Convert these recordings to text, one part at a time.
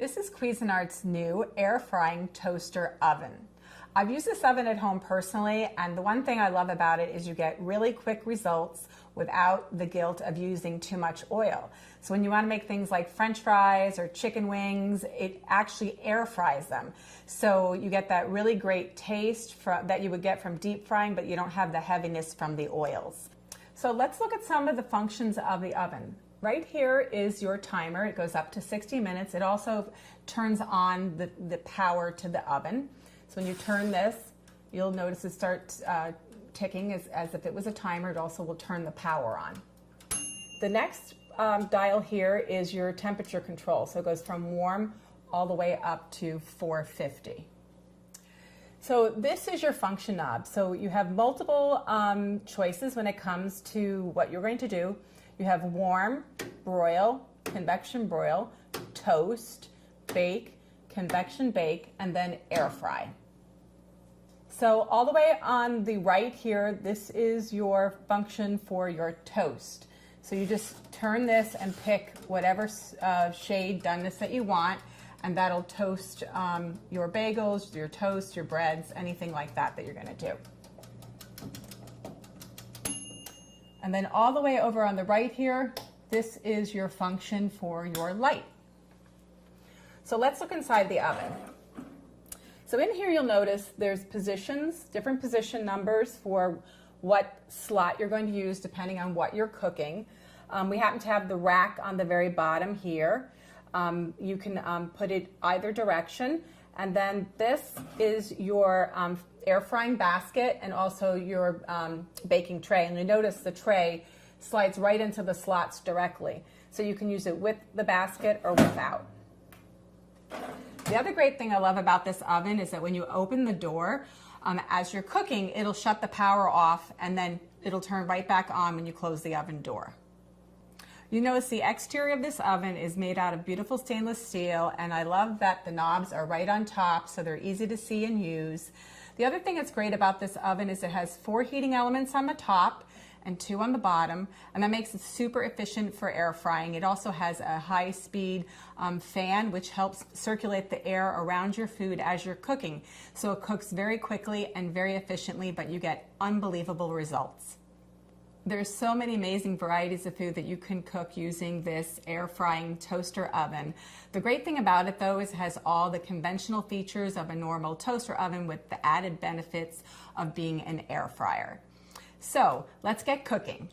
This is Cuisinart's new air frying toaster oven. I've used this oven at home personally, and the one thing I love about it is you get really quick results without the guilt of using too much oil. So when you want to make things like French fries or chicken wings, it actually air fries them. So you get that really great taste that you would get from deep frying, but you don't have the heaviness from the oils. So let's look at some of the functions of the oven. Right here is your timer. It goes up to 60 minutes. It also turns on the power to the oven. So when you turn this, you'll notice it starts ticking as if it was a timer. It also will turn the power on. The next dial here is your temperature control. So it goes from warm all the way up to 450. So this is your function knob. So you have multiple choices when it comes to what you're going to do. You have warm, broil, convection broil, toast, bake, convection bake, and then air fry. So all the way on the right here, this is your function for your toast. So you just turn this and pick whatever shade doneness that you want, and that'll toast your bagels, your toast, your breads, anything like that you're going to do. And then all the way over on the right here, this is your function for your light. So let's look inside the oven. So in here you'll notice there's positions, different position numbers for what slot you're going to use depending on what you're cooking. We happen to have the rack on the very bottom here. You can put it either direction. And then this is your air frying basket and also your baking tray. And you notice the tray slides right into the slots directly. So you can use it with the basket or without. The other great thing I love about this oven is that when you open the door, as you're cooking, it'll shut the power off and then it'll turn right back on when you close the oven door. You notice the exterior of this oven is made out of beautiful stainless steel, and I love that the knobs are right on top so they're easy to see and use. The other thing that's great about this oven is it has 4 heating elements on the top and 2 on the bottom, and that makes it super efficient for air frying. It also has a high-speed fan which helps circulate the air around your food as you're cooking. So it cooks very quickly and very efficiently, but you get unbelievable results. There's so many amazing varieties of food that you can cook using this air frying toaster oven. The great thing about it though is it has all the conventional features of a normal toaster oven with the added benefits of being an air fryer. So let's get cooking.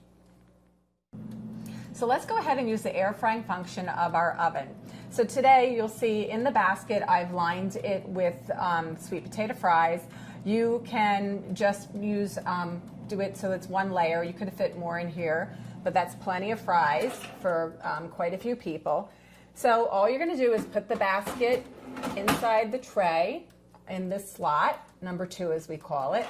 So let's go ahead and use the air frying function of our oven. So today you'll see in the basket I've lined it with sweet potato fries. You can just use do it so it's one layer. You could fit more in here, but that's plenty of fries for quite a few people. So all you're going to do is put the basket inside the tray in this slot, number 2 as we call it.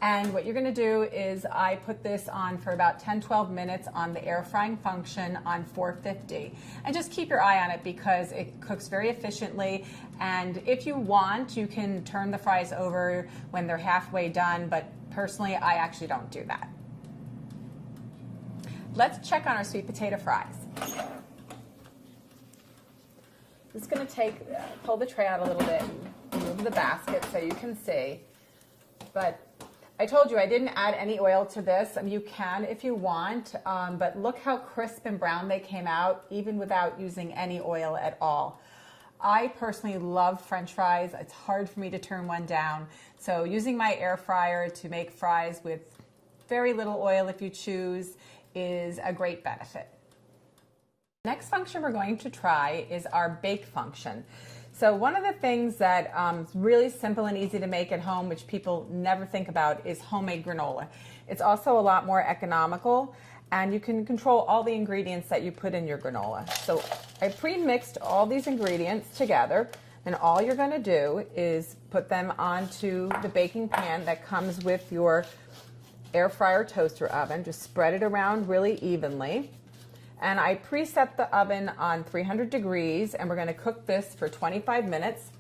And what you're going to do is I put this on for about 10-12 minutes on the air frying function on 450. And just keep your eye on it because it cooks very efficiently. And if you want, you can turn the fries over when they're halfway done, but personally, I actually don't do that. Let's check on our sweet potato fries. I'm just going to pull the tray out a little bit and move the basket so you can see. But I told you I didn't add any oil to this. I mean, you can if you want, but look how crisp and brown they came out even without using any oil at all. I personally love French fries. It's hard for me to turn one down. So using my air fryer to make fries with very little oil if you choose is a great benefit. Next function we're going to try is our bake function. So one of the things that is really simple and easy to make at home, which people never think about, is homemade granola. It's also a lot more economical, and you can control all the ingredients that you put in your granola. So I pre-mixed all these ingredients together, and all you're going to do is put them onto the baking pan that comes with your air fryer toaster oven. Just spread it around really evenly. And I preset the oven on 300 degrees, and we're going to cook this for 25 minutes.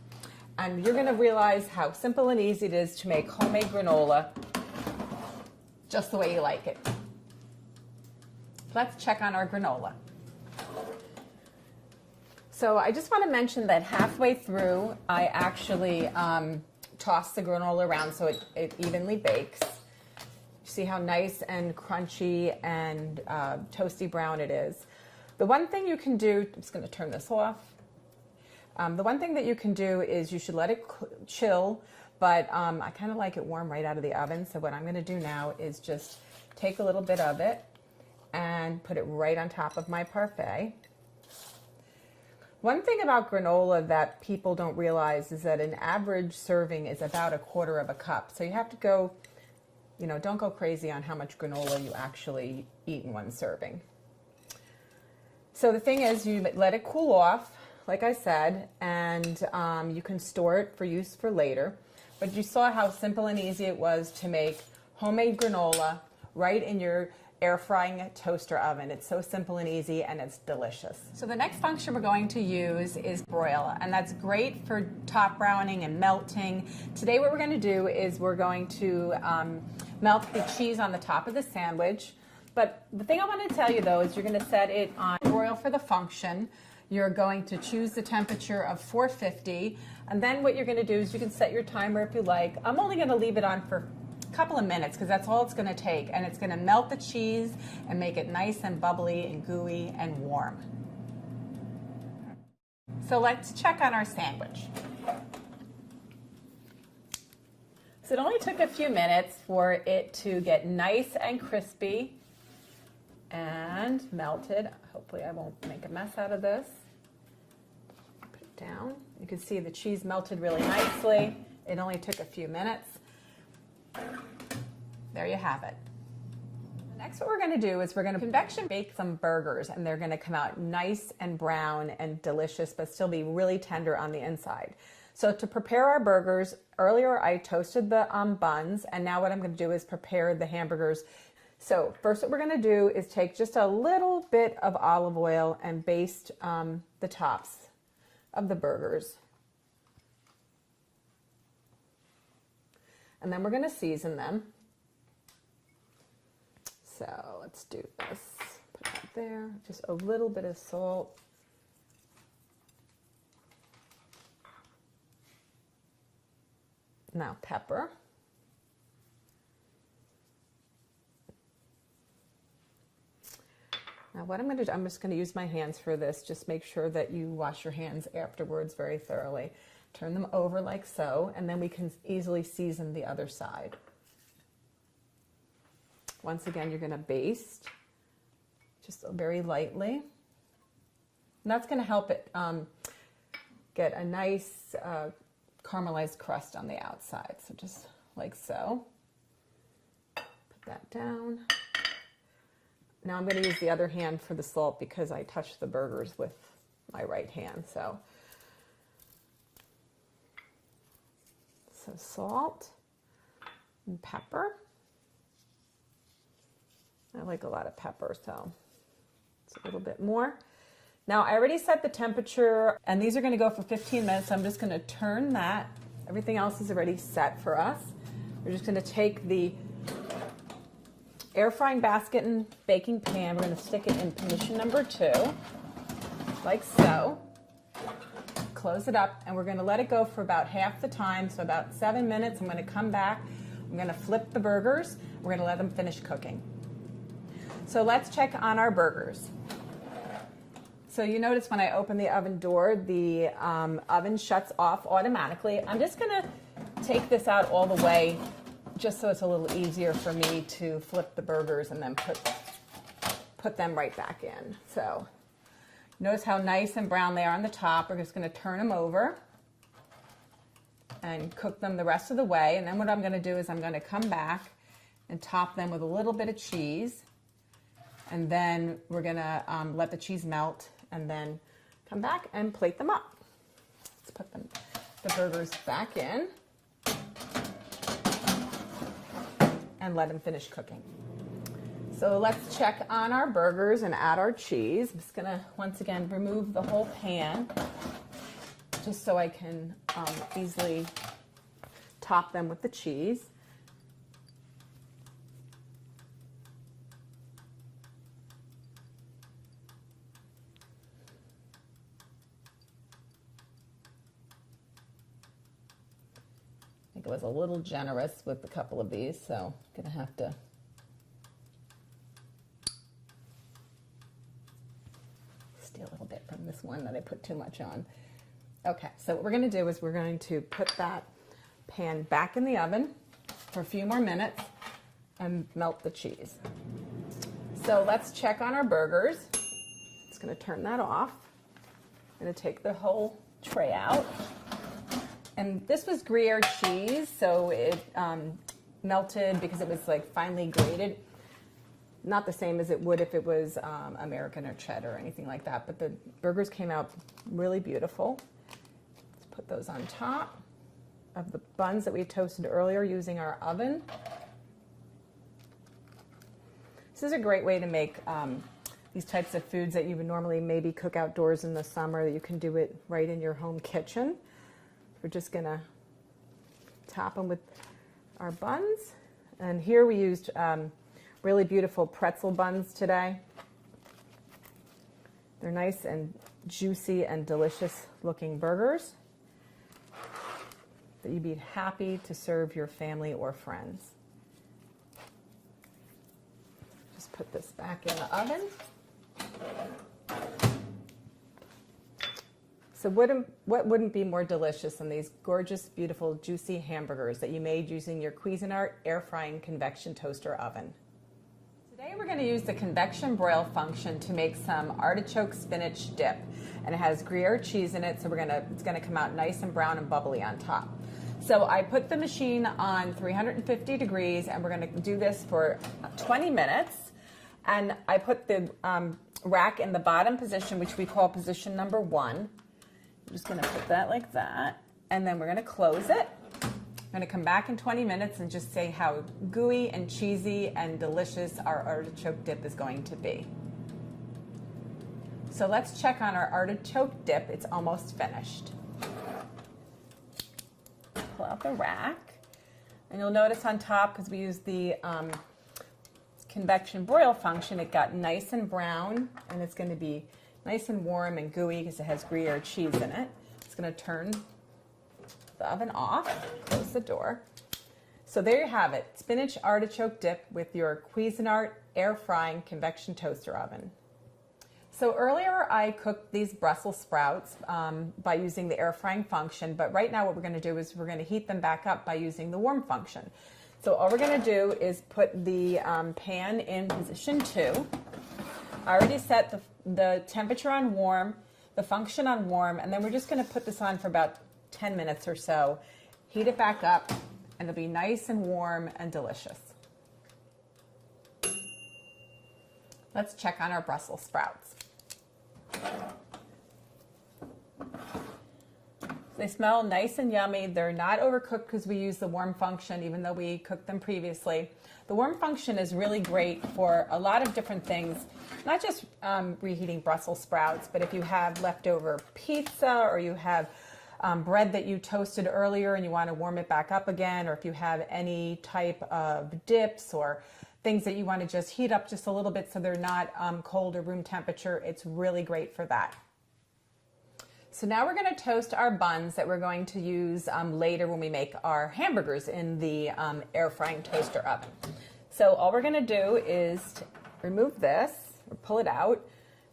And you're going to realize how simple and easy it is to make homemade granola just the way you like it. Let's check on our granola. So I just want to mention that halfway through, I actually toss the granola around so it evenly bakes. See how nice and crunchy and toasty brown it is. The one thing you can do, I'm just going to turn this off. The one thing that you can do is you should let it chill, but I kind of like it warm right out of the oven. So what I'm going to do now is just take a little bit of it and put it right on top of my parfait. One thing about granola that people don't realize is that an average serving is about 1/4 cup. So you have to go, you know, don't go crazy on how much granola you actually eat in one serving. So the thing is, you let it cool off, like I said, and you can store it for use for later. But you saw how simple and easy it was to make homemade granola right in your air frying toaster oven. It's so simple and easy, and it's delicious. So the next function we're going to use is broil, and that's great for top browning and melting. Today what we're going to do is we're going to melt the cheese on the top of the sandwich. But the thing I want to tell you though is you're going to set it on broil for the function. You're going to choose the temperature of 450, and then what you're going to do is you can set your timer if you like. I'm only going to leave it on for couple of minutes because that's all it's going to take, and it's going to melt the cheese and make it nice and bubbly and gooey and warm. So let's check on our sandwich. So it only took a few minutes for it to get nice and crispy and melted. Hopefully I won't make a mess out of this. Put it down. You can see the cheese melted really nicely. It only took a few minutes. There you have it. Next, what we're going to do is we're going to convection bake some burgers, and they're going to come out nice and brown and delicious, but still be really tender on the inside. So to prepare our burgers, earlier I toasted the buns, and now what I'm going to do is prepare the hamburgers. So first what we're going to do is take just a little bit of olive oil and baste the tops of the burgers. And then we're going to season them. So let's do this. Put that there. Just a little bit of salt. Now pepper. Now what I'm going to do, I'm just going to use my hands for this. Just make sure that you wash your hands afterwards very thoroughly. Turn them over like so, and then we can easily season the other side. Once again, you're going to baste just very lightly. And that's going to help it get a nice caramelized crust on the outside. So just like so. Put that down. Now I'm going to use the other hand for the salt because I touched the burgers with my right hand. So salt and pepper. I like a lot of pepper, so it's a little bit more. Now I already set the temperature, and these are going to go for 15 minutes. So I'm just going to turn that. Everything else is already set for us. We're just going to take the air frying basket and baking pan. We're going to stick it in position number 2, like so. Close it up, and we're going to let it go for about half the time, so about 7 minutes. I'm going to come back. I'm going to flip the burgers. We're going to let them finish cooking. So let's check on our burgers. So you notice when I open the oven door, the oven shuts off automatically. I'm just going to take this out all the way just so it's a little easier for me to flip the burgers and then put them right back in. So notice how nice and brown they are on the top. We're just going to turn them over and cook them the rest of the way. And then what I'm going to do is I'm going to come back and top them with a little bit of cheese. And then we're going to let the cheese melt and then come back and plate them up. Let's put the burgers back in and let them finish cooking. So let's check on our burgers and add our cheese. I'm just going to, once again, remove the whole pan just so I can easily top them with the cheese. think I was a little generous with a couple of these, so I'm gonna have to steal a little bit from this one that I put too much on. Okay, so what we're gonna do is we're going to put that pan back in the oven for a few more minutes and melt the cheese. So let's check on our burgers. Just gonna turn that off. I'm gonna take the whole tray out. And this was Gruyere cheese, so it melted because it was like finely grated. Not the same as it would if it was American or cheddar or anything like that, but the burgers came out really beautiful. Let's put those on top of the buns that we toasted earlier using our oven. This is a great way to make these types of foods that you would normally maybe cook outdoors in the summer, that you can do it right in your home kitchen. We're just gonna top them with our buns. And here we used really beautiful pretzel buns today. They're nice and juicy and delicious looking burgers that you'd be happy to serve your family or friends. Just put this back in the oven. So what wouldn't be more delicious than these gorgeous, beautiful, juicy hamburgers that you made using your Cuisinart air frying convection toaster oven? Today we're going to use the convection broil function to make some artichoke spinach dip. And it has Gruyere cheese in it, so it's going to come out nice and brown and bubbly on top. So I put the machine on 350 degrees, and we're going to do this for 20 minutes. And I put the rack in the bottom position, which we call position number 1. I'm just going to put that like that, and then we're going to close it. I'm going to come back in 20 minutes and just say how gooey and cheesy and delicious our artichoke dip is going to be. So let's check on our artichoke dip. It's almost finished. Pull out the rack, and you'll notice on top, because we used the convection broil function, it got nice and brown, and it's going to be nice and warm and gooey because it has Gruyere cheese in it. It's going to turn the oven off, close the door. So there you have it, spinach artichoke dip with your Cuisinart air frying convection toaster oven. So earlier I cooked these Brussels sprouts by using the air frying function, but right now what we're going to do is we're going to heat them back up by using the warm function. So all we're going to do is put the pan in position 2. I already set the temperature on warm, the function on warm, and then we're just going to put this on for about 10 minutes or so, heat it back up, and it'll be nice and warm and delicious. Let's check on our Brussels sprouts. They smell nice and yummy. They're not overcooked because we use the warm function, even though we cooked them previously. The warm function is really great for a lot of different things, not just reheating Brussels sprouts, but if you have leftover pizza, or you have bread that you toasted earlier and you want to warm it back up again, or if you have any type of dips or things that you want to just heat up just a little bit so they're not cold or room temperature, it's really great for that. So now we're going to toast our buns that we're going to use later when we make our hamburgers in the air frying toaster oven. So all we're going to do is remove this, or pull it out.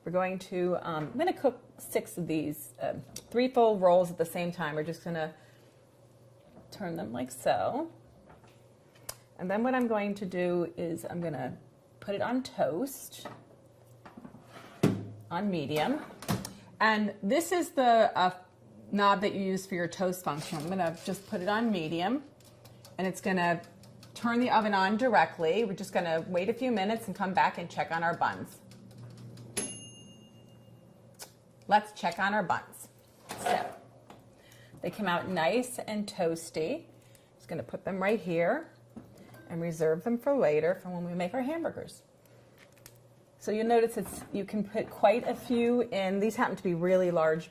We're going to, I'm going to cook 6 of these, 3 full rolls at the same time. We're just going to turn them like so. And then what I'm going to do is I'm going to put it on toast, on medium. And this is the knob that you use for your toast function. I'm going to just put it on medium, and it's going to turn the oven on directly. We're just going to wait a few minutes and come back and check on our buns. Let's check on our buns. So they come out nice and toasty. Just going to put them right here and reserve them for later, for when we make our hamburgers. So you'll notice you can put quite a few in. These happen to be really large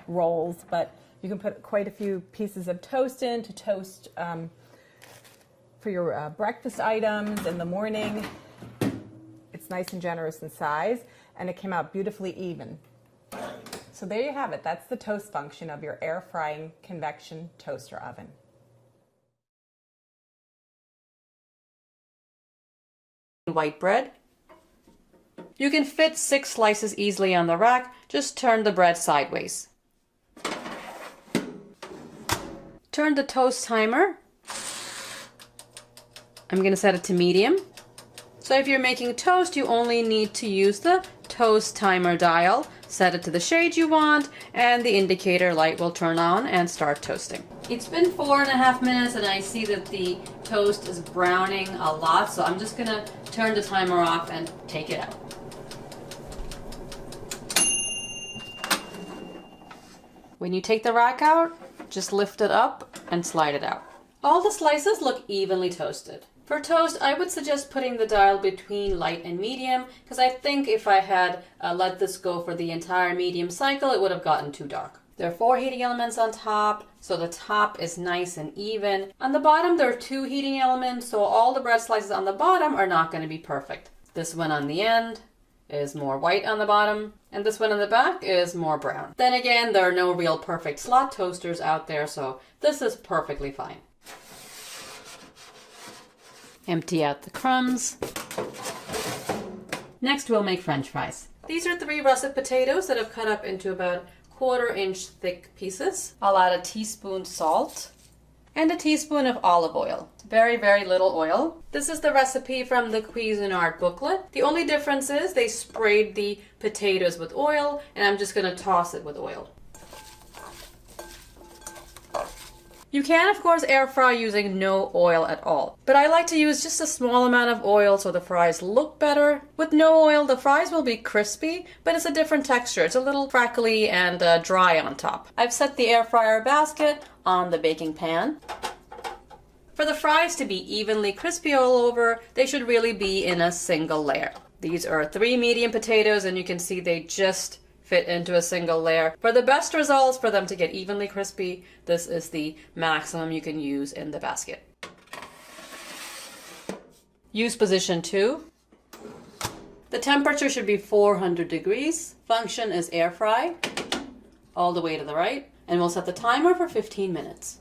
rolls, but you can put quite a few pieces of toast in to toast for your breakfast items in the morning. It's nice and generous in size, and it came out beautifully even. So there you have it. That's the toast function of your air frying convection toaster oven. white bread. You can fit 6 slices easily on the rack. Just turn the bread sideways. Turn the toast timer. I'm going to set it to medium. So if you're making toast, you only need to use the toast timer dial. Set it to the shade you want, and the indicator light will turn on and start toasting. It's been 4.5 minutes and I see that the toast is browning a lot, so I'm just gonna turn the timer off and take it out. When you take the rack out, just lift it up and slide it out. All the slices look evenly toasted. For toast, I would suggest putting the dial between light and medium, because I think if I had let this go for the entire medium cycle, it would have gotten too dark. There are 4 heating elements on top, so the top is nice and even. On the bottom, there are 2 heating elements, so all the bread slices on the bottom are not going to be perfect. This one on the end is more white on the bottom, and this one in the back is more brown. Then again, there are no real perfect slot toasters out there, so this is perfectly fine. Empty out the crumbs. Next, we'll make French fries. These are 3 russet potatoes that I've cut up into about 1/4 inch thick pieces. I'll add a teaspoon salt and a teaspoon of olive oil. Very, very little oil. This is the recipe from the Cuisinart booklet. The only difference is they sprayed the potatoes with oil, and I'm just going to toss it with oil. You can, of course, air fry using no oil at all, but I like to use just a small amount of oil so the fries look better. With no oil, the fries will be crispy, but it's a different texture. It's a little crackly and dry on top. I've set the air fryer basket on the baking pan. For the fries to be evenly crispy all over, they should really be in a single layer. These are 3 medium potatoes, and you can see they just fit into a single layer. For the best results, for them to get evenly crispy, this is the maximum you can use in the basket. Use position 2. The temperature should be 400 degrees. Function is air fry, all the way to the right, and we'll set the timer for 15 minutes.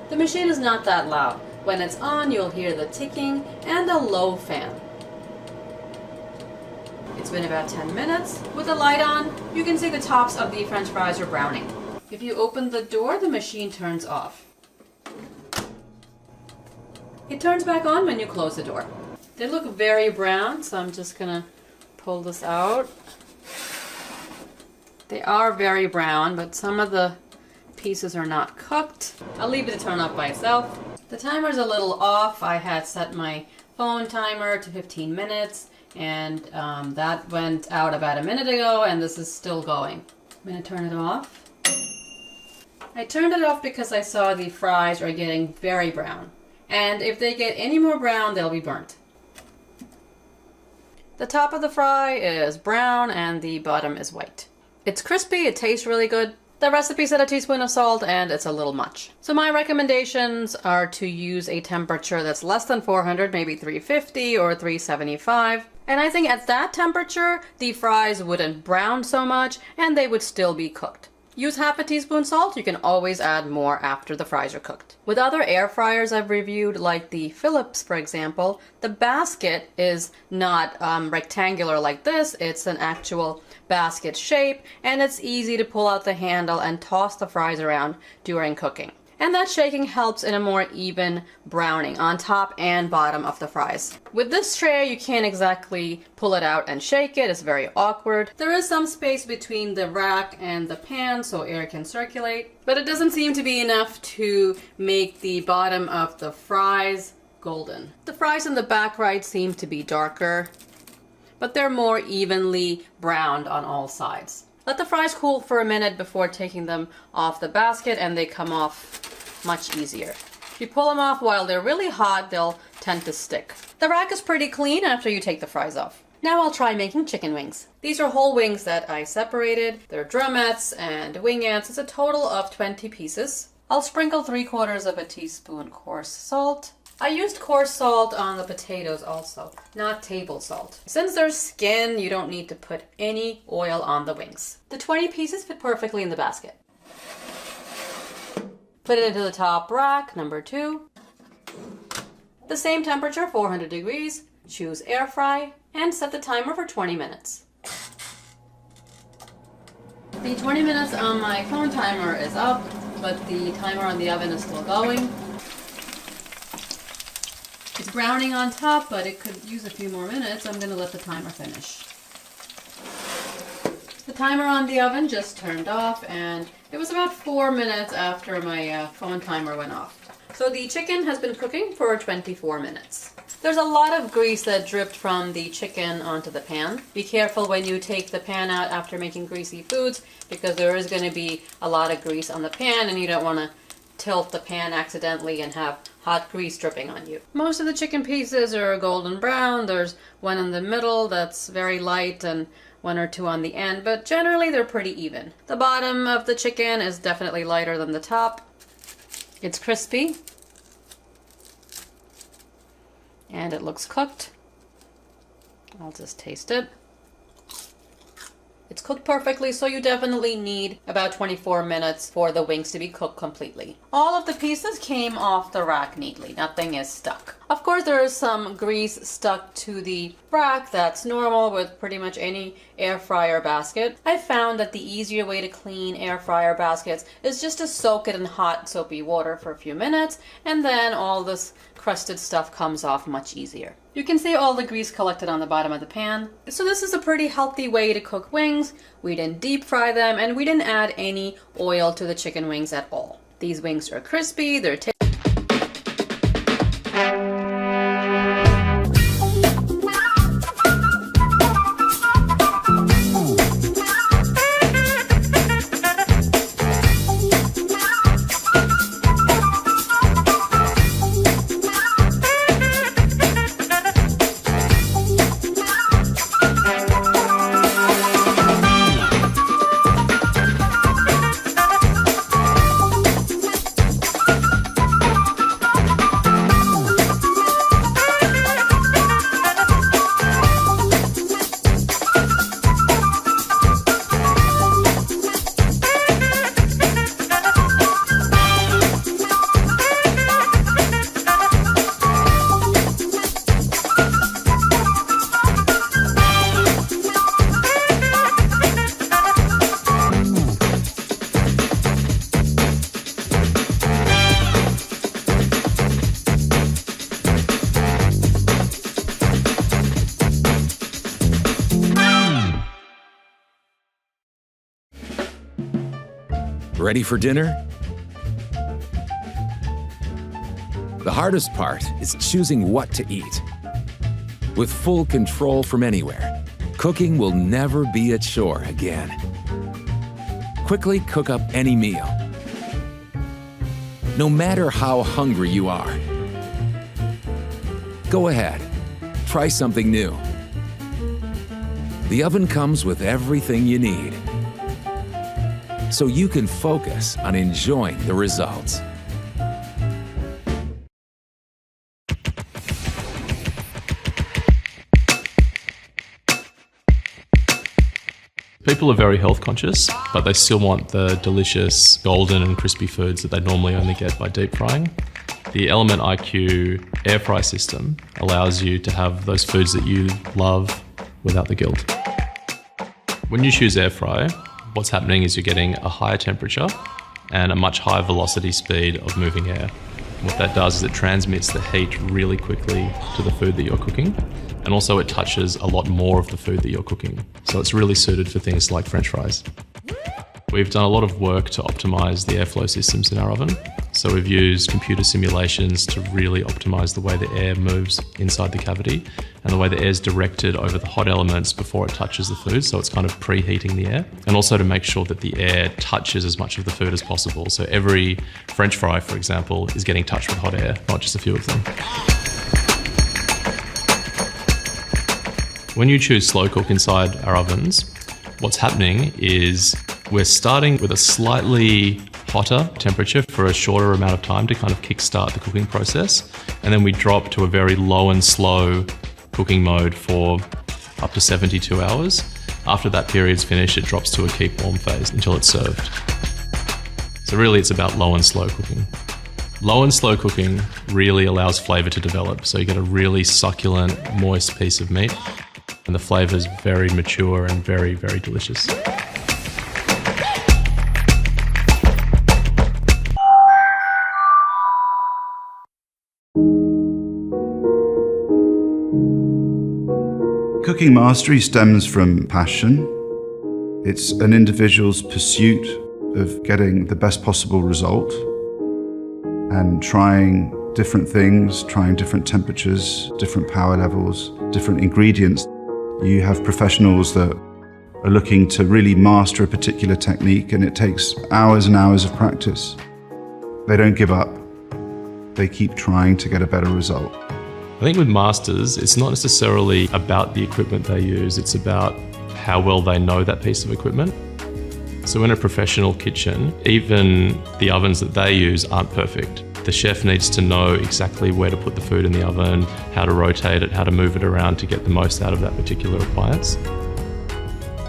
The machine is not that loud. When it's on, you'll hear the ticking and a low fan. It's been about 10 minutes. With the light on, you can see the tops of the French fries are browning. If you open the door, the machine turns off. It turns back on when you close the door. They look very brown, so I'm just gonna pull this out. They are very brown, but some of the pieces are not cooked. I'll leave it to turn off by itself. The timer's a little off. I had set my phone timer to 15 minutes. And that went out about a minute ago, and this is still going. I'm going to turn it off. I turned it off because I saw the fries are getting very brown. And if they get any more brown, they'll be burnt. The top of the fry is brown and the bottom is white. It's crispy, it tastes really good. The recipe said a teaspoon of salt, and it's a little much. So my recommendations are to use a temperature that's less than 400, maybe 350 or 375. And I think at that temperature, the fries wouldn't brown so much and they would still be cooked. Use half a teaspoon salt. You can always add more after the fries are cooked. With other air fryers I've reviewed, like the Philips, for example, the basket is not rectangular like this. It's an actual basket shape, and it's easy to pull out the handle and toss the fries around during cooking. And that shaking helps in a more even browning on top and bottom of the fries. With this tray, you can't exactly pull it out and shake it. It's very awkward. There is some space between the rack and the pan so air can circulate, but it doesn't seem to be enough to make the bottom of the fries golden. The fries in the back right seem to be darker, but they're more evenly browned on all sides. Let the fries cool for a minute before taking them off the basket, and they come off much easier. If you pull them off while they're really hot, they'll tend to stick. The rack is pretty clean after you take the fries off. Now I'll try making chicken wings. These are whole wings that I separated. They're drumettes and wingettes. It's a total of 20 pieces. I'll sprinkle 3/4 teaspoon coarse salt. I used coarse salt on the potatoes also, not table salt. Since there's skin, you don't need to put any oil on the wings. The 20 pieces fit perfectly in the basket. Put it into the top rack, number 2. The same temperature, 400 degrees, choose air fry, and set the timer for 20 minutes. The 20 minutes on my phone timer is up, but the timer on the oven is still going. It's browning on top, but it could use a few more minutes. I'm going to let the timer finish. The timer on the oven just turned off, and it was about 4 minutes after my phone timer went off. So the chicken has been cooking for 24 minutes. There's a lot of grease that dripped from the chicken onto the pan. Be careful when you take the pan out after making greasy foods, because there is going to be a lot of grease on the pan and you don't want to tilt the pan accidentally and have hot grease dripping on you. Most of the chicken pieces are golden brown. There's one in the middle that's very light and one or two on the end, but generally they're pretty even. The bottom of the chicken is definitely lighter than the top. It's crispy. And it looks cooked. I'll just taste it. It's cooked perfectly, so you definitely need about 24 minutes for the wings to be cooked completely. All of the pieces came off the rack neatly. Nothing is stuck. Of course, there is some grease stuck to the rack. That's normal with pretty much any air fryer basket. I found that the easier way to clean air fryer baskets is just to soak it in hot soapy water for a few minutes, and then all this crusted stuff comes off much easier. You can see all the grease collected on the bottom of the pan. So this is a pretty healthy way to cook wings. We didn't deep fry them, and we didn't add any oil to the chicken wings at all. These wings are crispy, they're Ready for dinner? The hardest part is choosing what to eat. With full control from anywhere, cooking will never be a chore again. Quickly cook up any meal, no matter how hungry you are. Go ahead, try something new. The oven comes with everything you need, so you can focus on enjoying the results. People are very health conscious, but they still want the delicious golden and crispy foods that they normally only get by deep frying. The Element IQ air fry system allows you to have those foods that you love without the guilt. When you choose air fry, what's happening is you're getting a higher temperature and a much higher velocity speed of moving air. What that does is it transmits the heat really quickly to the food that you're cooking, and also it touches a lot more of the food that you're cooking. So it's really suited for things like French fries. We've done a lot of work to optimize the airflow systems in our oven. So we've used computer simulations to really optimize the way the air moves inside the cavity and the way the air is directed over the hot elements before it touches the food. So it's kind of preheating the air, and also to make sure that the air touches as much of the food as possible. So every French fry, for example, is getting touched with hot air, not just a few of them. When you choose slow cook inside our ovens, what's happening is we're starting with a slightly hotter temperature for a shorter amount of time to kind of kickstart the cooking process. And then we drop to a very low and slow cooking mode for up to 72 hours. After that period's finished, it drops to a keep warm phase until it's served. So really it's about low and slow cooking. Low and slow cooking really allows flavour to develop, so you get a really succulent, moist piece of meat, and the flavour is very mature and very, very delicious. Cooking mastery stems from passion. It's an individual's pursuit of getting the best possible result and trying different things, trying different temperatures, different power levels, different ingredients. You have professionals that are looking to really master a particular technique, and it takes hours and hours of practice. They don't give up. They keep trying to get a better result. I think with masters, it's not necessarily about the equipment they use, it's about how well they know that piece of equipment. So in a professional kitchen, even the ovens that they use aren't perfect. The chef needs to know exactly where to put the food in the oven, how to rotate it, how to move it around to get the most out of that particular appliance.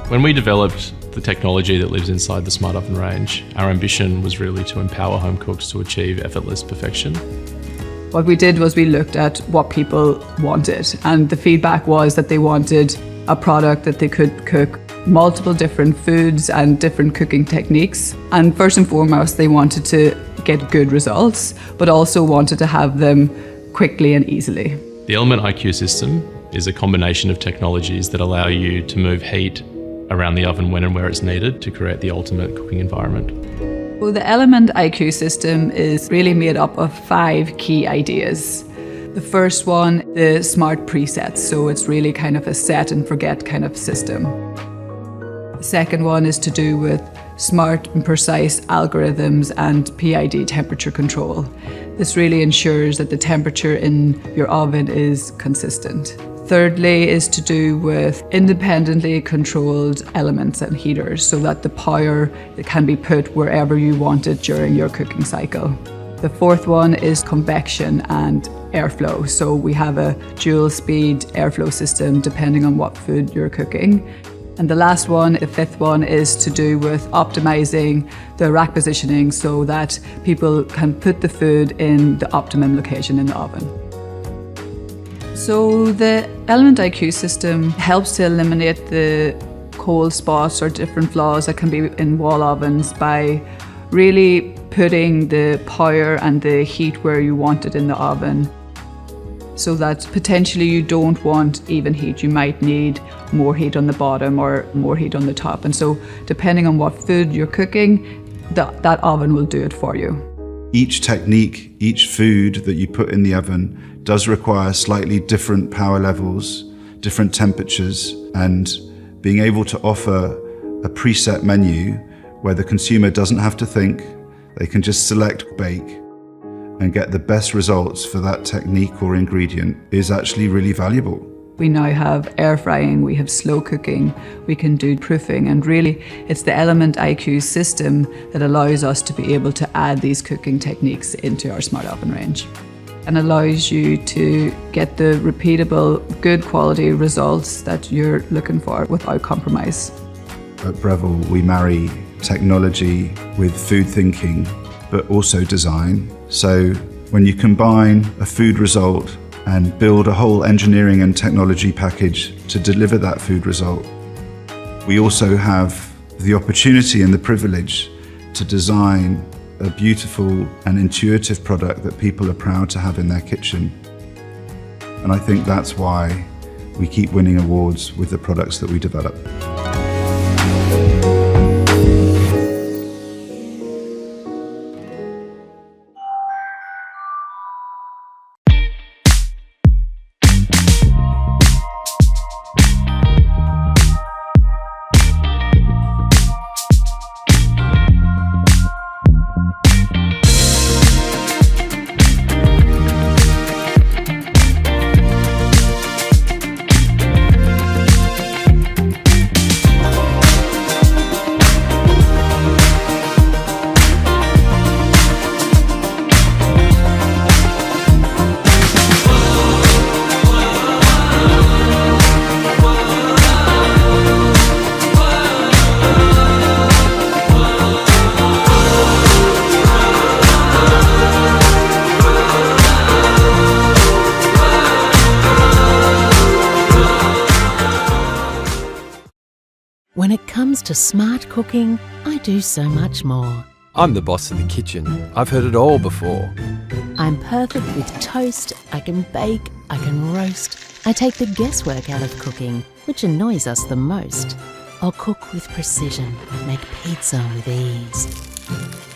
When we developed the technology that lives inside the Smart Oven range, our ambition was really to empower home cooks to achieve effortless perfection. What we did was we looked at what people wanted, and the feedback was that they wanted a product that they could cook multiple different foods and different cooking techniques. And first and foremost, they wanted to get good results, but also wanted to have them quickly and easily. The Element IQ system is a combination of technologies that allow you to move heat around the oven when and where it's needed to create the ultimate cooking environment. Well, the Element IQ system is really made up of 5 key ideas. The first one, the smart presets, so it's really kind of a set and forget kind of system. The second one is to do with smart and precise algorithms and PID temperature control. This really ensures that the temperature in your oven is consistent. Thirdly is to do with independently controlled elements and heaters so that the power can be put wherever you want it during your cooking cycle. The fourth one is convection and airflow. So we have a dual speed airflow system depending on what food you're cooking. And the last one, the fifth one, is to do with optimizing the rack positioning so that people can put the food in the optimum location in the oven. So the Element IQ system helps to eliminate the cold spots or different flaws that can be in wall ovens by really putting the power and the heat where you want it in the oven, so that potentially you don't want even heat. You might need more heat on the bottom or more heat on the top. And so depending on what food you're cooking, that oven will do it for you. Each technique, each food that you put in the oven does require slightly different power levels, different temperatures, and being able to offer a preset menu where the consumer doesn't have to think, they can just select bake and get the best results for that technique or ingredient is actually really valuable. We now have air frying, we have slow cooking, we can do proofing, and really it's the Element IQ system that allows us to be able to add these cooking techniques into our Smart Oven range and allows you to get the repeatable, good quality results that you're looking for without compromise. At Breville, we marry technology with food thinking, but also design. So when you combine a food result and build a whole engineering and technology package to deliver that food result, we also have the opportunity and the privilege to design a beautiful and intuitive product that people are proud to have in their kitchen. And I think that's why we keep winning awards with the products that we develop. to smart cooking, I do so much more. I'm the boss of the kitchen. I've heard it all before. I'm perfect with toast, I can bake, I can roast. I take the guesswork out of cooking, which annoys us the most. I'll cook with precision, make pizza with ease.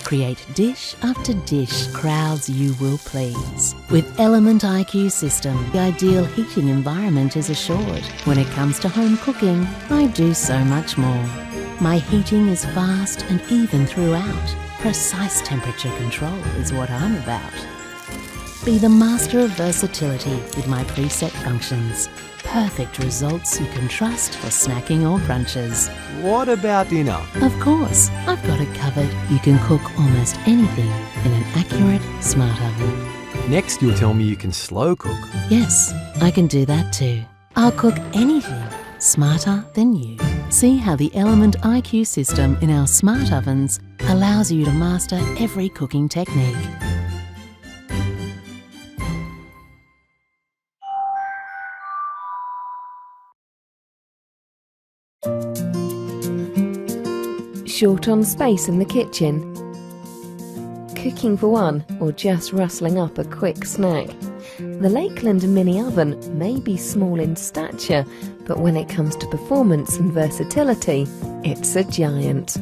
Create dish after dish crowds you will please. With Element IQ system, the ideal heating environment is assured. When it comes to home cooking, I do so much more. My heating is fast and even throughout. Precise temperature control is what I'm about. Be the master of versatility with my preset functions. Perfect results you can trust for snacking or brunches. What about dinner? Of course, I've got it covered. You can cook almost anything in an accurate, smart oven. Next you'll tell me you can slow cook. Yes, I can do that too. I'll cook anything smarter than you. See how the Element IQ system in our smart ovens allows you to master every cooking technique. Short on space in the kitchen, cooking for one, or just rustling up a quick snack. The Lakeland mini oven may be small in stature, but when it comes to performance and versatility, it's a giant.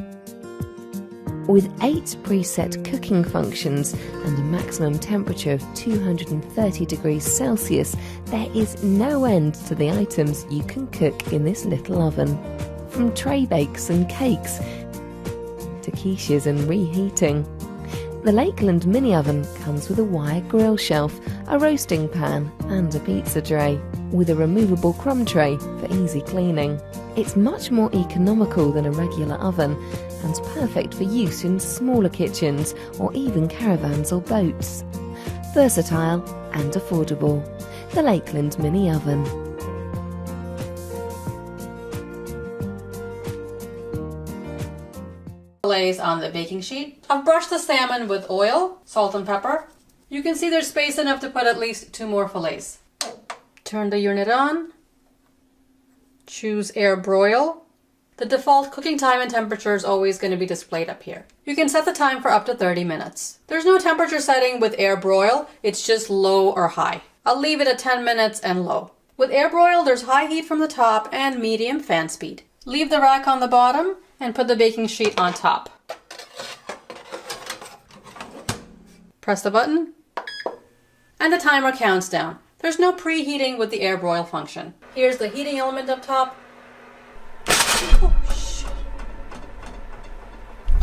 With 8 preset cooking functions and a maximum temperature of 230 degrees Celsius, there is no end to the items you can cook in this little oven. From tray bakes and cakes to quiches and reheating. The Lakeland mini oven comes with a wire grill shelf, a roasting pan and a pizza tray, with a removable crumb tray for easy cleaning. It's much more economical than a regular oven and perfect for use in smaller kitchens or even caravans or boats. Versatile and affordable. The Lakeland mini oven. Fillets on the baking sheet. I've brushed the salmon with oil, salt and pepper. You can see there's space enough to put at least 2 more fillets. Turn the unit on. Choose air broil. The default cooking time and temperature is always going to be displayed up here. You can set the time for up to 30 minutes. There's no temperature setting with air broil, it's just low or high. I'll leave it at 10 minutes and low. With air broil, there's high heat from the top and medium fan speed. Leave the rack on the bottom and put the baking sheet on top. Press the button and the timer counts down. There's no preheating with the air broil function. Here's the heating element up top. Oh, shit.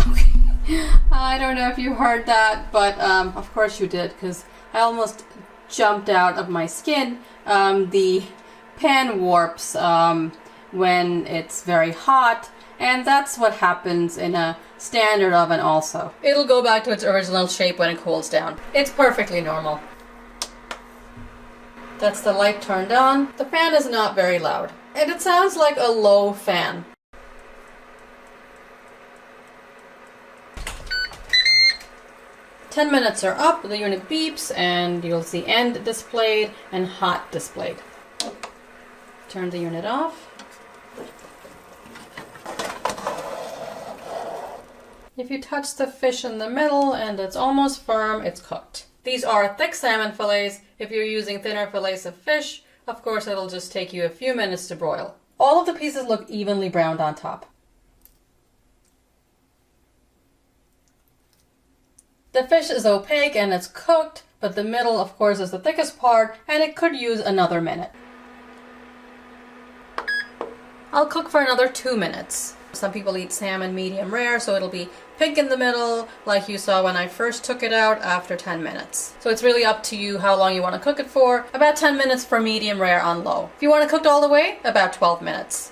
Okay. I don't know if you heard that, but of course you did, because I almost jumped out of my skin. The pan warps when it's very hot, and that's what happens in a standard oven also. It'll go back to its original shape when it cools down. It's perfectly normal. That's the light turned on. The fan is not very loud, and it sounds like a low fan. "10 minutes are up, the unit beeps, and you'll see end displayed and hot displayed. Turn the unit off. If you touch the fish in the middle and it's almost firm, it's cooked. These are thick salmon fillets. If you're using thinner fillets of fish, of course it'll just take you a few minutes to broil. All of the pieces look evenly browned on top. The fish is opaque and it's cooked, but the middle, of course, is the thickest part, and it could use another minute. I'll cook for another 2 minutes. Some people eat salmon medium rare, so it'll be pink in the middle, like you saw when I first took it out after 10 minutes. So it's really up to you how long you want to cook it for. About 10 minutes for medium rare on low. If you want it cooked all the way, about 12 minutes.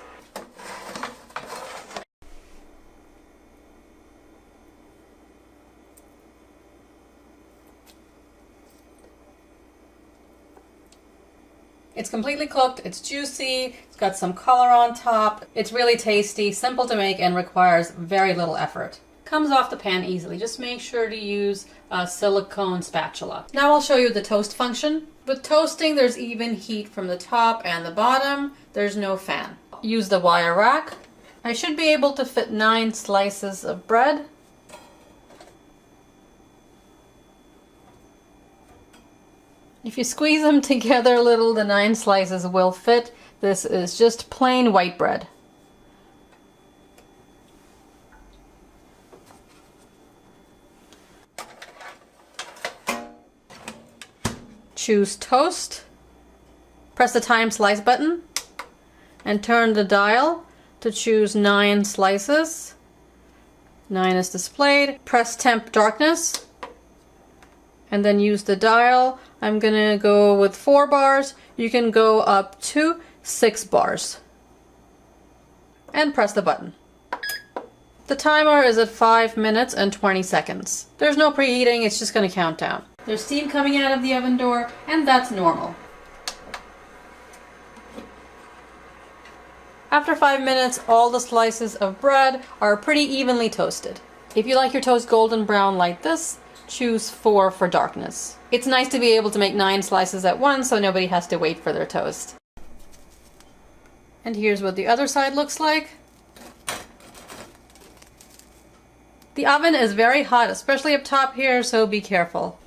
It's completely cooked, it's juicy, it's got some color on top, it's really tasty, simple to make, and requires very little effort. Comes off the pan easily, just make sure to use a silicone spatula. Now I'll show you the toast function. With toasting, there's even heat from the top and the bottom, there's no fan. Use the wire rack, I should be able to fit 9 slices of bread. If you squeeze them together a little, the 9 slices will fit. This is just plain white bread. Choose toast. Press the time slice button and turn the dial to choose 9 slices. 9 is displayed. Press temp darkness and then use the dial. I'm gonna go with 4 bars. You can go up to 6 bars. And press the button. The timer is at 5 minutes and 20 seconds. There's no preheating, it's just gonna count down. There's steam coming out of the oven door, and that's normal. After 5 minutes, all the slices of bread are pretty evenly toasted. If you like your toast golden brown like this, choose 4 for darkness. It's nice to be able to make 9 slices at once so nobody has to wait for their toast. And here's what the other side looks like. The oven is very hot, especially up top here, so be careful.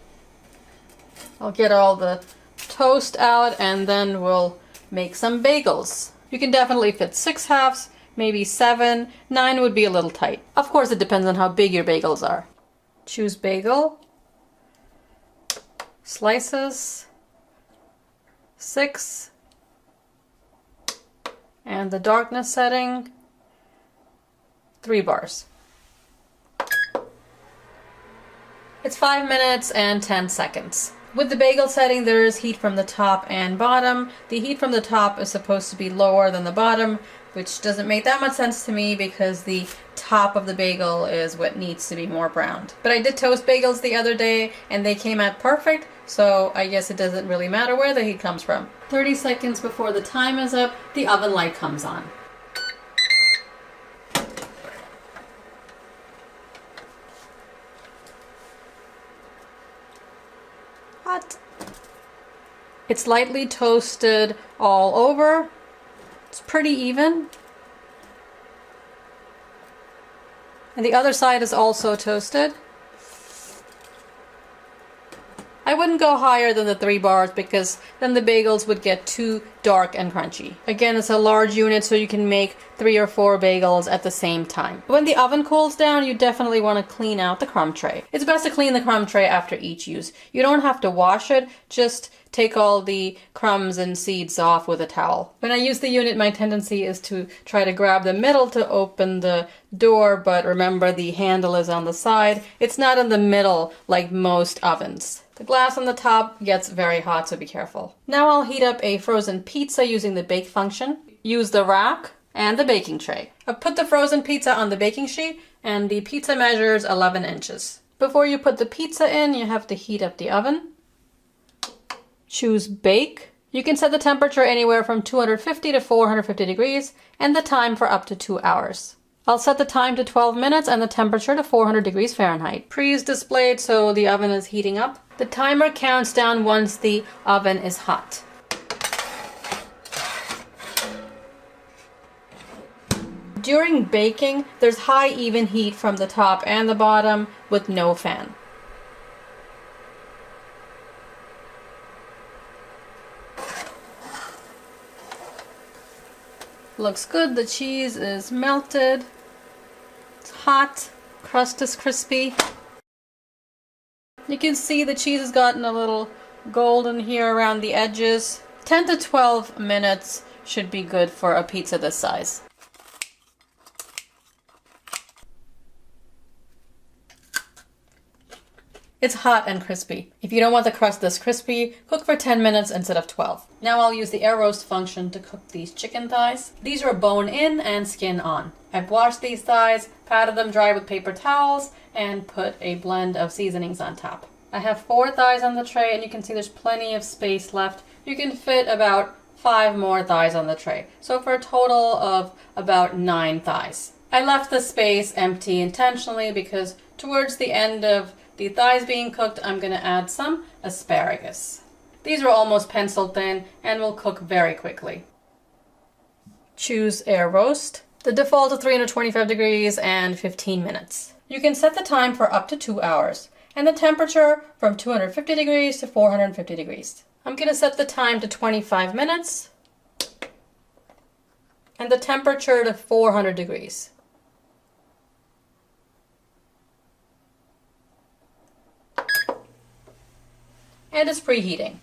I'll get all the toast out and then we'll make some bagels. You can definitely fit 6 halves, maybe 7. 9 would be a little tight. Of course, it depends on how big your bagels are. Choose bagel. Slices. 6. And the darkness setting, 3 bars. It's 5 minutes and 10 seconds. With the bagel setting, there is heat from the top and bottom. The heat from the top is supposed to be lower than the bottom, which doesn't make that much sense to me because the top of the bagel is what needs to be more browned. But I did toast bagels the other day and they came out perfect, so I guess it doesn't really matter where the heat comes from. 30 seconds before the time is up, the oven light comes on. Hot. It's lightly toasted all over. It's pretty even. And the other side is also toasted. I wouldn't go higher than the 3 bars because then the bagels would get too dark and crunchy. Again, it's a large unit so you can make 3 or 4 bagels at the same time. When the oven cools down, you definitely want to clean out the crumb tray. It's best to clean the crumb tray after each use. You don't have to wash it, just take all the crumbs and seeds off with a towel. When I use the unit, my tendency is to try to grab the middle to open the door, but remember the handle is on the side. It's not in the middle like most ovens. The glass on the top gets very hot, so be careful. Now I'll heat up a frozen pizza using the bake function. Use the rack and the baking tray. I've put the frozen pizza on the baking sheet and the pizza measures 11 inches. Before you put the pizza in, you have to heat up the oven. Choose bake. You can set the temperature anywhere from 250 to 450 degrees and the time for up to 2 hours. I'll set the time to 12 minutes and the temperature to 400 degrees Fahrenheit. Pre is displayed so the oven is heating up. The timer counts down once the oven is hot. During baking, there's high even heat from the top and the bottom with no fan. Looks good, the cheese is melted. It's hot, crust is crispy. You can see the cheese has gotten a little golden here around the edges. 10 to 12 minutes should be good for a pizza this size. It's hot and crispy. If you don't want the crust this crispy, cook for 10 minutes instead of 12. Now I'll use the air roast function to cook these chicken thighs. These are bone in and skin on. I've washed these thighs, patted them dry with paper towels, and put a blend of seasonings on top. I have 4 thighs on the tray and you can see there's plenty of space left. You can fit about 5 more thighs on the tray. So for a total of about 9 thighs. I left the space empty intentionally because towards the end of the thighs being cooked, I'm going to add some asparagus. These are almost pencil thin and will cook very quickly. Choose air roast. The default is 325 degrees and 15 minutes. You can set the time for up to 2 hours and the temperature from 250 degrees to 450 degrees. I'm going to set the time to 25 minutes and the temperature to 400 degrees. And it's preheating.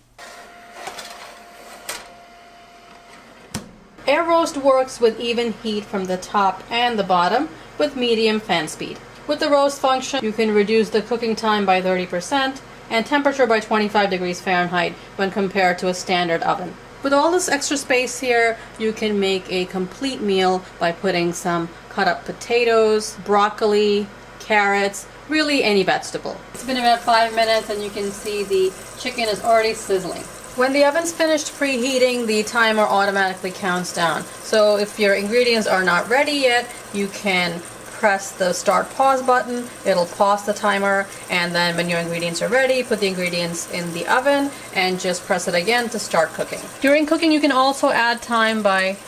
Air roast works with even heat from the top and the bottom with medium fan speed. With the roast function, you can reduce the cooking time by 30% and temperature by 25 degrees Fahrenheit when compared to a standard oven. With all this extra space here, you can make a complete meal by putting some cut up potatoes, broccoli, carrots, really any vegetable. It's been about 5 minutes and you can see the chicken is already sizzling. When the oven's finished preheating, the timer automatically counts down. So if your ingredients are not ready yet, you can press the start pause button. It'll pause the timer, and then when your ingredients are ready, put the ingredients in the oven and just press it again to start cooking. During cooking, you can also add time by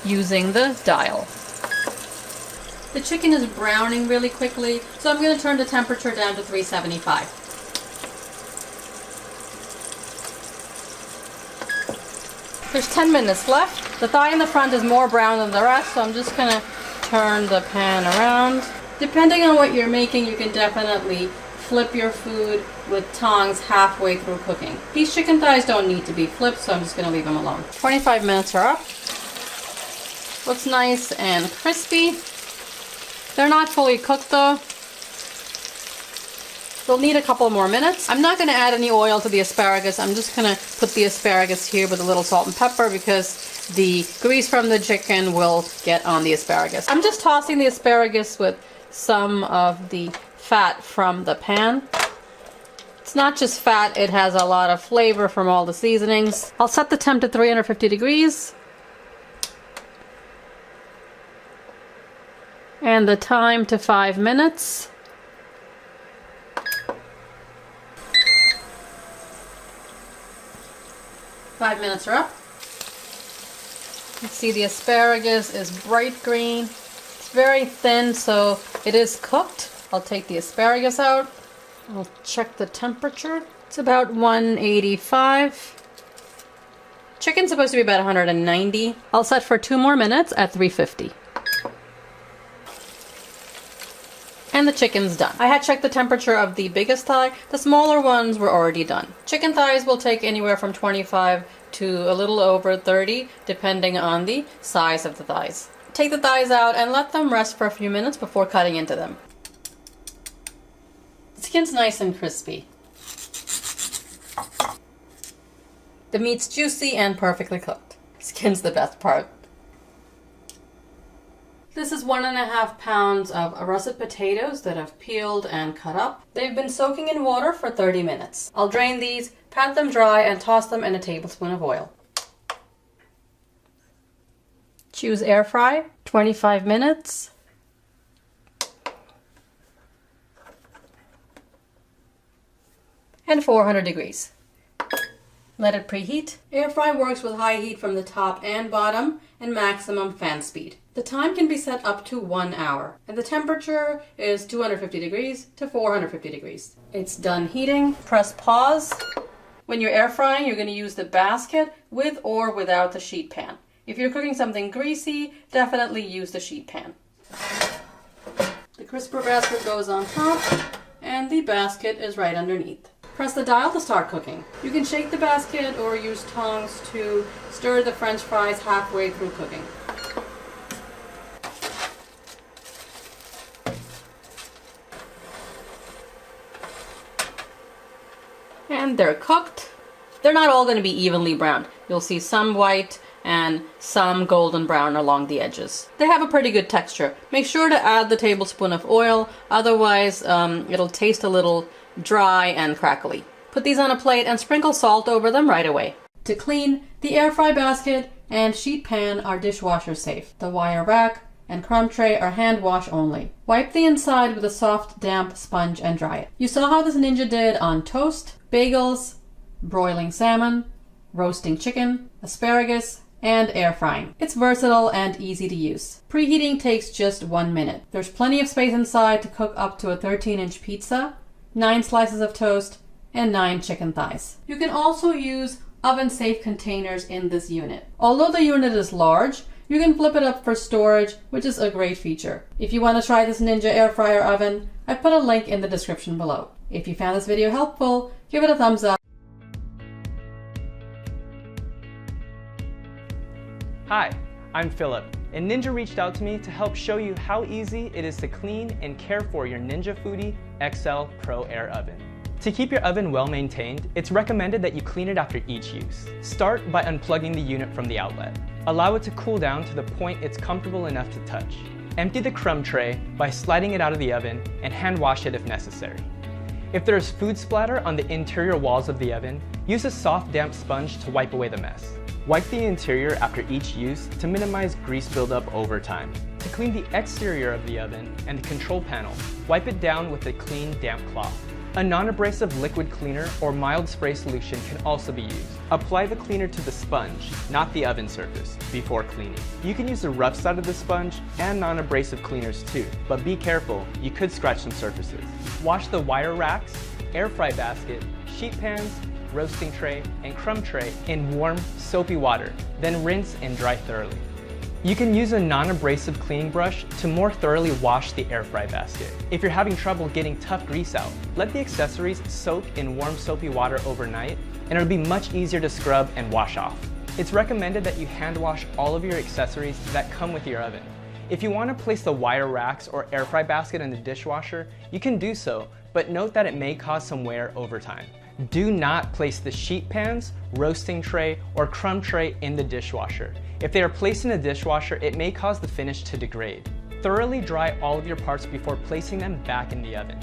using the dial. The chicken is browning really quickly, so I'm going to turn the temperature down to 375. There's 10 minutes left. The thigh in the front is more brown than the rest, so I'm just going to turn the pan around. Depending on what you're making, you can definitely flip your food with tongs halfway through cooking. These chicken thighs don't need to be flipped, so I'm just going to leave them alone. 25 minutes are up. Looks nice and crispy. They're not fully cooked though. They'll need a couple more minutes. I'm not going to add any oil to the asparagus. I'm just going to put the asparagus here with a little salt and pepper because the grease from the chicken will get on the asparagus. I'm just tossing the asparagus with some of the fat from the pan. It's not just fat, it has a lot of flavor from all the seasonings. I'll set the temp to 350 degrees. And the time to 5 minutes. Five minutes are up. You see the asparagus is bright green. It's very thin, so it is cooked. I'll take the asparagus out. I'll check the temperature. It's about 185. Chicken's supposed to be about 190. I'll set for 2 more minutes at 350. And the chicken's done. I had checked the temperature of the biggest thigh. The smaller ones were already done. Chicken thighs will take anywhere from 25 to a little over 30, depending on the size of the thighs. Take the thighs out and let them rest for a few minutes before cutting into them. The skin's nice and crispy. The meat's juicy and perfectly cooked. Skin's the best part. This is 1.5 pounds of russet potatoes that I've peeled and cut up. They've been soaking in water for 30 minutes. I'll drain these, pat them dry, and toss them in a tablespoon of oil. Choose air fry, 25 minutes. And 400 degrees. Let it preheat. Air fry works with high heat from the top and bottom and maximum fan speed. The time can be set up to 1 hour, and the temperature is 250 degrees to 450 degrees. It's done heating. Press pause. When you're air frying, you're going to use the basket with or without the sheet pan. If you're cooking something greasy, definitely use the sheet pan. The crisper basket goes on top, and the basket is right underneath. Press the dial to start cooking. You can shake the basket or use tongs to stir the French fries halfway through cooking. And they're cooked. They're not all going to be evenly browned. You'll see some white and some golden brown along the edges. They have a pretty good texture. Make sure to add the tablespoon of oil, otherwise it'll taste a little dry and crackly. Put these on a plate and sprinkle salt over them right away. To clean, the air fry basket and sheet pan are dishwasher safe. The wire rack and crumb tray are hand wash only. Wipe the inside with a soft, damp sponge and dry it. You saw how this ninja did on toast, bagels, broiling salmon, roasting chicken, asparagus, and air frying. It's versatile and easy to use. Preheating takes just 1 minute. There's plenty of space inside to cook up to a 13-inch pizza, 9 slices of toast, and 9 chicken thighs. You can also use oven-safe containers in this unit. Although the unit is large, you can flip it up for storage, which is a great feature. If you want to try this Ninja air fryer oven, I put a link in the description below. If you found this video helpful, give it a thumbs up. Hi, I'm Philip, and Ninja reached out to me to help show you how easy it is to clean and care for your Ninja Foodi XL Pro Air Oven. To keep your oven well maintained, it's recommended that you clean it after each use. Start by unplugging the unit from the outlet. Allow it to cool down to the point it's comfortable enough to touch. Empty the crumb tray by sliding it out of the oven and hand wash it if necessary. If there is food splatter on the interior walls of the oven, use a soft damp sponge to wipe away the mess. Wipe the interior after each use to minimize grease buildup over time. To clean the exterior of the oven and the control panel, wipe it down with a clean, damp cloth. A non-abrasive liquid cleaner or mild spray solution can also be used. Apply the cleaner to the sponge, not the oven surface, before cleaning. You can use the rough side of the sponge and non-abrasive cleaners too, but be careful, you could scratch some surfaces. Wash the wire racks, air fry basket, sheet pans, roasting tray, and crumb tray in warm, soapy water, then rinse and dry thoroughly. You can use a non-abrasive cleaning brush to more thoroughly wash the air fry basket. If you're having trouble getting tough grease out, let the accessories soak in warm soapy water overnight, and it'll be much easier to scrub and wash off. It's recommended that you hand wash all of your accessories that come with your oven. If you want to place the wire racks or air fry basket in the dishwasher, you can do so, but note that it may cause some wear over time. Do not place the sheet pans, roasting tray, or crumb tray in the dishwasher. If they are placed in the dishwasher, it may cause the finish to degrade. Thoroughly dry all of your parts before placing them back in the oven.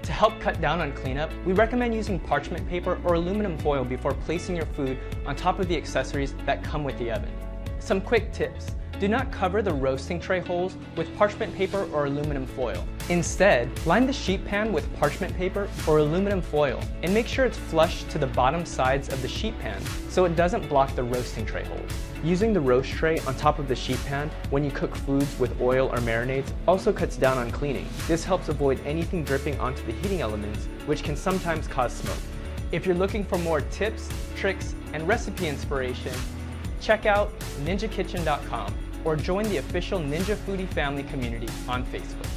To help cut down on cleanup, we recommend using parchment paper or aluminum foil before placing your food on top of the accessories that come with the oven. Some quick tips. Do not cover the roasting tray holes with parchment paper or aluminum foil. Instead, line the sheet pan with parchment paper or aluminum foil and make sure it's flush to the bottom sides of the sheet pan so it doesn't block the roasting tray holes. Using the roast tray on top of the sheet pan when you cook foods with oil or marinades also cuts down on cleaning. This helps avoid anything dripping onto the heating elements, which can sometimes cause smoke. If you're looking for more tips, tricks, and recipe inspiration, check out ninjakitchen.com or join the official Ninja Foodi family community on Facebook.